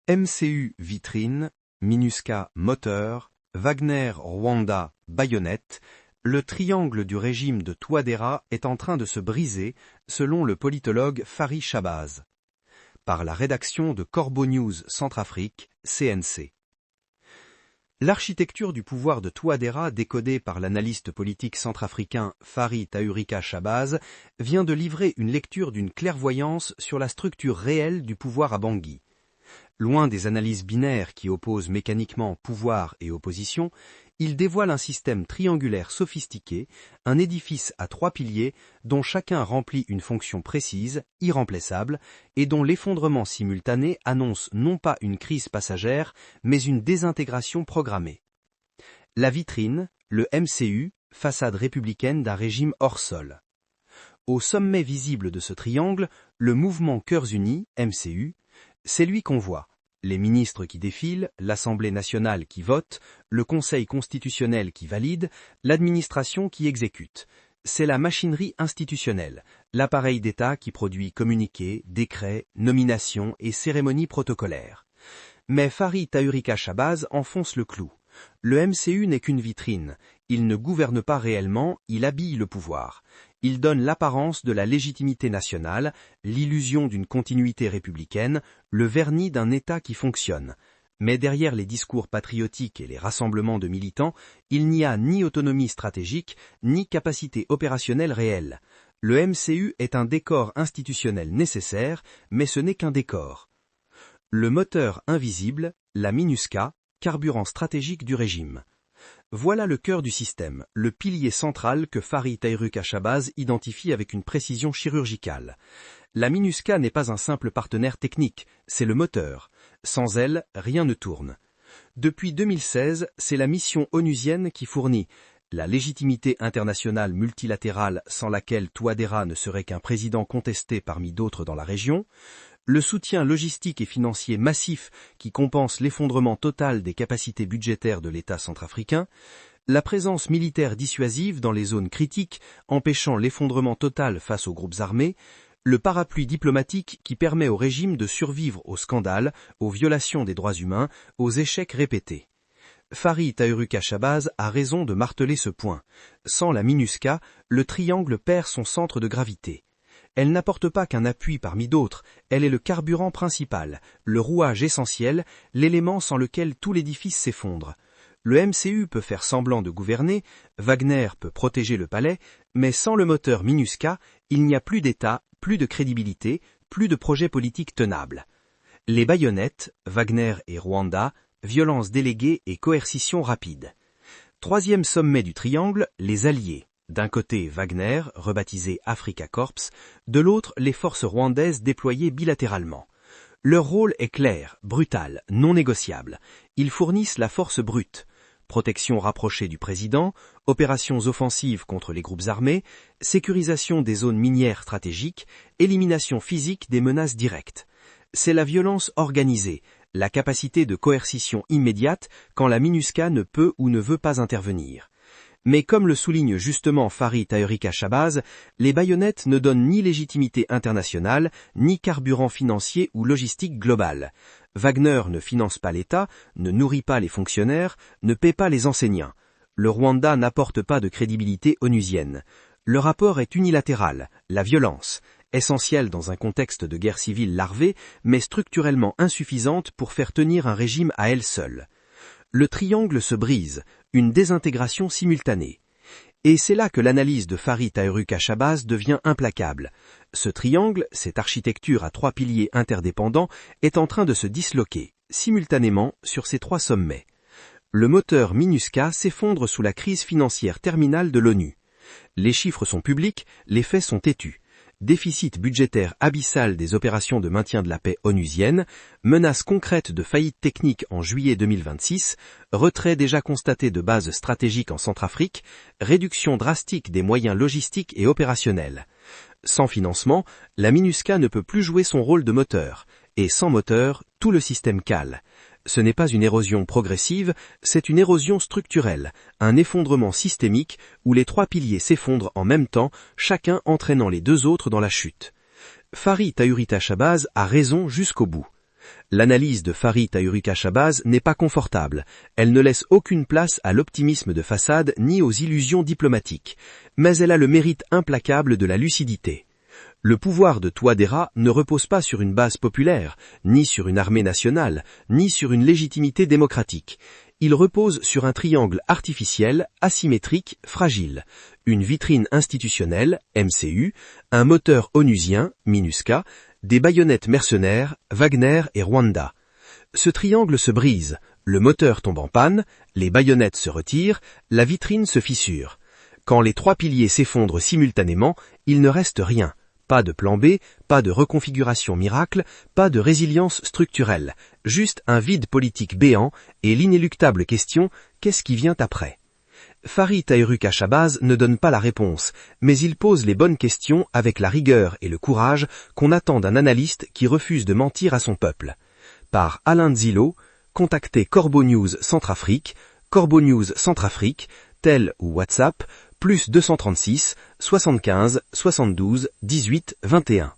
MCU vitrine, MINUSCA moteur, Wagner Rwanda baïonnette, le triangle du régime de Touadéra est en train de se briser, selon le politologue Fary Chabaz. Par la rédaction de Corbeau News Centrafrique, CNC. L'architecture du pouvoir de Touadéra, décodée par l'analyste politique centrafricain Fary Tahurika Chabaz, vient de livrer une lecture d'une clairvoyance sur la structure réelle du pouvoir à Bangui. Loin des analyses binaires qui opposent mécaniquement pouvoir et opposition, il dévoile un système triangulaire sophistiqué, un édifice à 3 piliers dont chacun remplit une fonction précise, irremplaçable, et dont l'effondrement simultané annonce non pas une crise passagère, mais une désintégration programmée. La vitrine, le MCU, façade républicaine d'un régime hors sol. Au sommet visible de ce triangle, le mouvement Cœurs Unis, MCU, c'est lui qu'on voit. Les ministres qui défilent, l'Assemblée nationale qui vote, le Conseil constitutionnel qui valide, l'administration qui exécute. C'est la machinerie institutionnelle, l'appareil d'État qui produit communiqués, décrets, nominations et cérémonies protocolaires. Mais Fary Tahurika Chabaz enfonce le clou. Le MCU n'est qu'une vitrine. Il ne gouverne pas réellement, il habille le pouvoir. Il donne l'apparence de la légitimité nationale, l'illusion d'une continuité républicaine, le vernis d'un État qui fonctionne. Mais derrière les discours patriotiques et les rassemblements de militants, il n'y a ni autonomie stratégique, ni capacité opérationnelle réelle. Le MCU est un décor institutionnel nécessaire, mais ce n'est qu'un décor. Le moteur invisible, la MINUSCA, carburant stratégique du régime. Voilà le cœur du système, le pilier central que Fary Tahurika Chabaz identifie avec une précision chirurgicale. La MINUSCA n'est pas un simple partenaire technique, c'est le moteur. Sans elle, rien ne tourne. Depuis 2016, c'est la mission onusienne qui fournit la légitimité internationale multilatérale sans laquelle Touadéra ne serait qu'un président contesté parmi d'autres dans la région, le soutien logistique et financier massif qui compense l'effondrement total des capacités budgétaires de l'État centrafricain, la présence militaire dissuasive dans les zones critiques empêchant l'effondrement total face aux groupes armés, le parapluie diplomatique qui permet au régime de survivre aux scandales, aux violations des droits humains, aux échecs répétés. Fary Tahurika Chabaz a raison de marteler ce point. Sans la MINUSCA, le triangle perd son centre de gravité. Elle n'apporte pas qu'un appui parmi d'autres, elle est le carburant principal, le rouage essentiel, l'élément sans lequel tout l'édifice s'effondre. Le MCU peut faire semblant de gouverner, Wagner peut protéger le palais, mais sans le moteur MINUSCA, il n'y a plus d'État, plus de crédibilité, plus de projet politique tenable. Les baïonnettes, Wagner et Rwanda, violence déléguée et coercition rapide. Troisième sommet du triangle, les alliés. D'un côté Wagner, rebaptisé Africa Corps, de l'autre les forces rwandaises déployées bilatéralement. Leur rôle est clair, brutal, non négociable. Ils fournissent la force brute. Protection rapprochée du président, opérations offensives contre les groupes armés, sécurisation des zones minières stratégiques, élimination physique des menaces directes. C'est la violence organisée, la capacité de coercition immédiate quand la MINUSCA ne peut ou ne veut pas intervenir. Mais comme le souligne justement Fary Tahurika Chabaz, les baïonnettes ne donnent ni légitimité internationale, ni carburant financier ou logistique global. Wagner ne finance pas l'État, ne nourrit pas les fonctionnaires, ne paie pas les enseignants. Le Rwanda n'apporte pas de crédibilité onusienne. Le rapport est unilatéral, la violence, essentielle dans un contexte de guerre civile larvée, mais structurellement insuffisante pour faire tenir un régime à elle seule. Le triangle se brise, une désintégration simultanée. Et c'est là que l'analyse de Fary Tahurika Chabaz devient implacable. Ce triangle, cette architecture à 3 piliers interdépendants, est en train de se disloquer, simultanément, sur ces 3 sommets. Le moteur MINUSCA s'effondre sous la crise financière terminale de l'ONU. Les chiffres sont publics, les faits sont têtus. Déficit budgétaire abyssal des opérations de maintien de la paix onusiennes, menace concrète de faillite technique en juillet 2026, retrait déjà constaté de bases stratégiques en Centrafrique, réduction drastique des moyens logistiques et opérationnels. Sans financement, la MINUSCA ne peut plus jouer son rôle de moteur, et sans moteur, tout le système cale. Ce n'est pas une érosion progressive, c'est une érosion structurelle, un effondrement systémique où les 3 piliers s'effondrent en même temps, chacun entraînant les 2 autres dans la chute. Fary Tahurika Chabaz a raison jusqu'au bout. L'analyse de Farid Tahurika Shabazz n'est pas confortable, elle ne laisse aucune place à l'optimisme de façade ni aux illusions diplomatiques, mais elle a le mérite implacable de la lucidité. Le pouvoir de Touadéra ne repose pas sur une base populaire, ni sur une armée nationale, ni sur une légitimité démocratique. Il repose sur un triangle artificiel, asymétrique, fragile, une vitrine institutionnelle, MCU, un moteur onusien, MINUSCA, des baïonnettes mercenaires, Wagner et Rwanda. Ce triangle se brise, le moteur tombe en panne, les baïonnettes se retirent, la vitrine se fissure. Quand les trois piliers s'effondrent simultanément, il ne reste rien. Pas de plan B, pas de reconfiguration miracle, pas de résilience structurelle, juste un vide politique béant et l'inéluctable question « qu'est-ce qui vient après ?» Farid Tahurika Shabazz ne donne pas la réponse, mais il pose les bonnes questions avec la rigueur et le courage qu'on attend d'un analyste qui refuse de mentir à son peuple. Par Alain Zilo, contactez Corbeau News Centrafrique, Corbeau News Centrafrique, tel ou WhatsApp, +236 75 72 18 21.